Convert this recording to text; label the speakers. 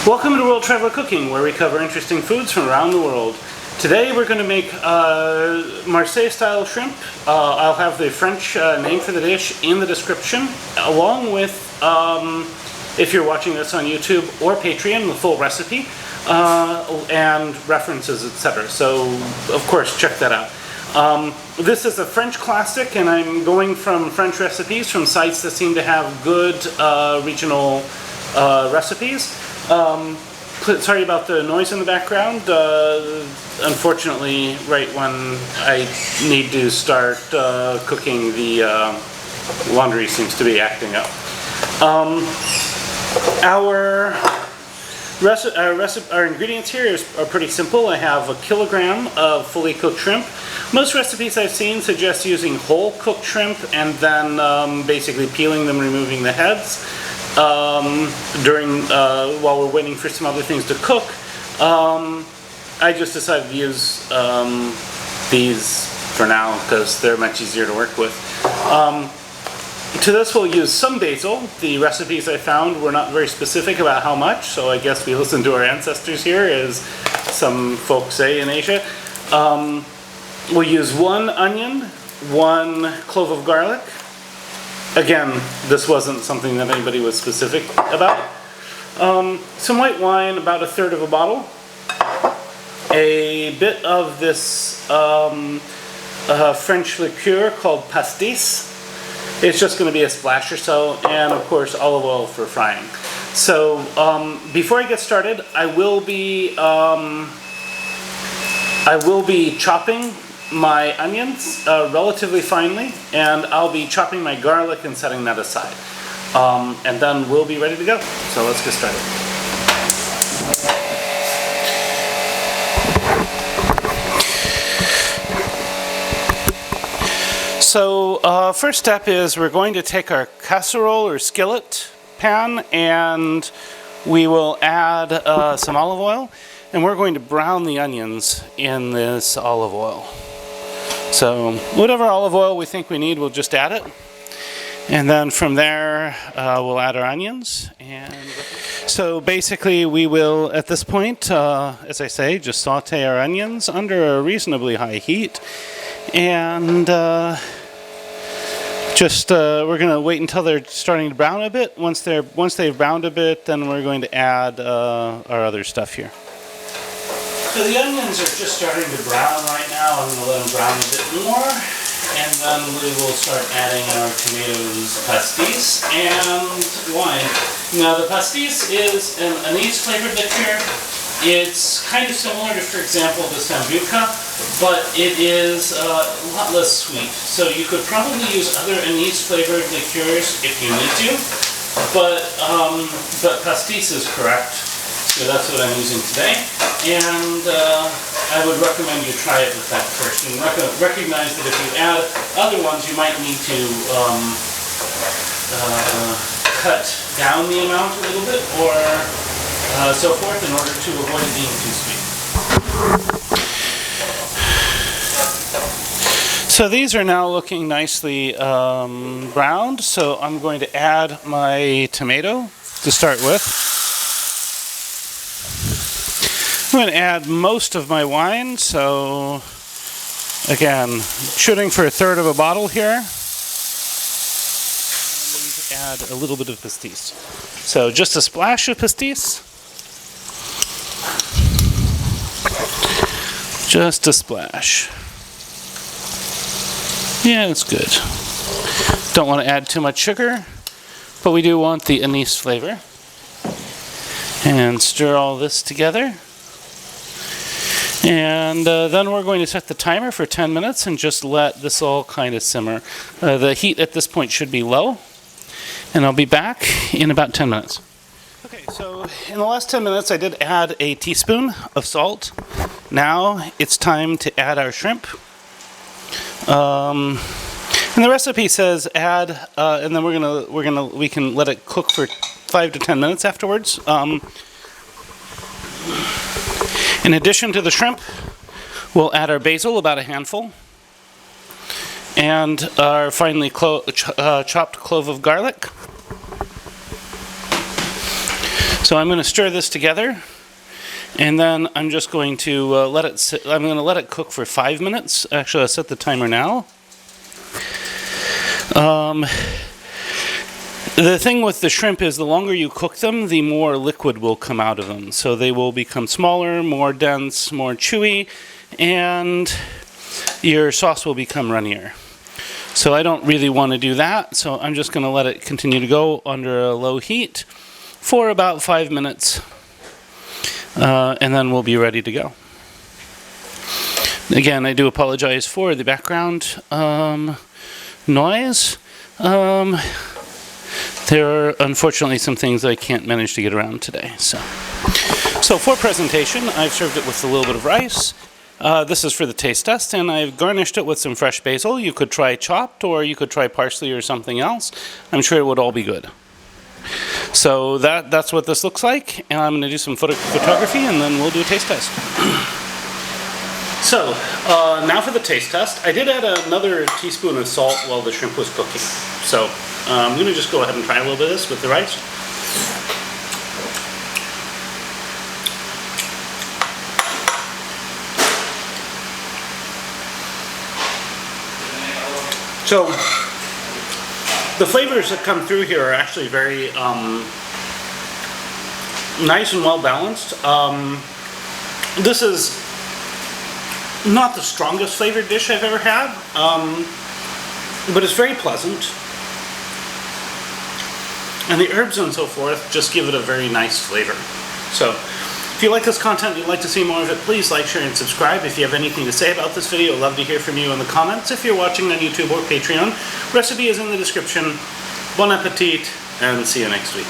Speaker 1: Welcome to World Traveler Cooking, where we cover interesting foods from around the world. Today we're going to make Marseille style shrimp. I'll have the French name for the dish in the description, along with, if you're watching this on YouTube or Patreon, the full recipe, and references, etc. So, of course, check that out. This is a French classic, and I'm going from French recipes from sites that seem to have good regional recipes. Sorry about the noise in the background. Unfortunately, right when I need to start cooking, the laundry seems to be acting up. Our ingredients here are pretty simple. I have 1 kilogram of fully cooked shrimp. Most recipes I've seen suggest using whole cooked shrimp and then basically peeling them, removing the heads. While we're waiting for some other things to cook, I just decided to use these for now because they're much easier to work with. To this we'll use some basil. The recipes I found were not very specific about how much, so I guess we listened to our ancestors here, as some folks say in Asia. We'll use 1 onion, 1 clove of garlic. Again, this wasn't something that anybody was specific about. Some white wine, about 1/3 of a bottle. A bit of this French liqueur called pastis. It's just going to be a splash or so, and of course olive oil for frying. So before I get started, I will be chopping my onions relatively finely, and I'll be chopping my garlic and setting that aside. And then we'll be ready to go. So let's get started. So first step is we're going to take our casserole or skillet pan, and we will add some olive oil, and we're going to brown the onions in this olive oil. So whatever olive oil we think we need, we'll just add it. And then from there, we'll add our onions. And so basically we will, at this point, as I say, just saute our onions under a reasonably high heat. And we're going to wait until they're starting to brown a bit. Once they've browned a bit, then we're going to add our other stuff here. So the onions are just starting to brown right now. I'm going to let them brown a bit more, and then we will start adding our tomatoes, pastis, and wine. Now the pastis is an anise flavored liqueur. It's kind of similar to, for example, the sambuca, but it is a lot less sweet. So you could probably use other anise flavored liqueurs if you need to, but pastis is correct. So that's what I'm using today, and I would recommend you try it with that first. And recognize that if you add other ones, you might need to cut down the amount a little bit, or so forth, in order to avoid it being too sweet. So these are now looking nicely browned, so I'm going to add my tomato to start with. I'm going to add most of my wine, so again, shooting for 1/3 of a bottle here. And add a little bit of pastis. So just a splash of pastis. Just a splash. Yeah, it's good. Don't want to add too much sugar, but we do want the anise flavor. And stir all this together. And then we're going to set the timer for 10 minutes and just let this all kind of simmer. The heat at this point should be low, and I'll be back in about 10 minutes. Okay, so in the last 10 minutes I did add a teaspoon of salt. Now it's time to add our shrimp. And the recipe says add, and then we can let it cook for 5 to 10 minutes afterwards. In addition to the shrimp, we'll add our basil, about a handful, and our finely chopped clove of garlic. So I'm going to stir this together, and then I'm just going to let it sit. I'm going to let it cook for 5 minutes. Actually, I'll set the timer now. The thing with the shrimp is the longer you cook them, the more liquid will come out of them. So they will become smaller, more dense, more chewy, and your sauce will become runnier. So I don't really want to do that, so I'm just going to let it continue to go under a low heat for about 5 minutes, and then we'll be ready to go. Again, I do apologize for the background noise. There are unfortunately some things I can't manage to get around today. So for presentation, I've served it with a little bit of rice. This is for the taste test, and I've garnished it with some fresh basil. You could try chopped, or you could try parsley or something else. I'm sure it would all be good. So that's what this looks like, and I'm going to do some photography, and then we'll do a taste test. So, now for the taste test. I did add another teaspoon of salt while the shrimp was cooking. So, I'm going to just go ahead and try a little bit of this with the rice. So, the flavors that come through here are actually very nice and well balanced. This is not the strongest flavored dish I've ever had, but it's very pleasant. And the herbs and so forth just give it a very nice flavor. So, if you like this content and you'd like to see more of it, please like, share, and subscribe. If you have anything to say about this video, I'd love to hear from you in the comments. If you're watching on YouTube or Patreon, recipe is in the description. Bon appetit, and see you next week.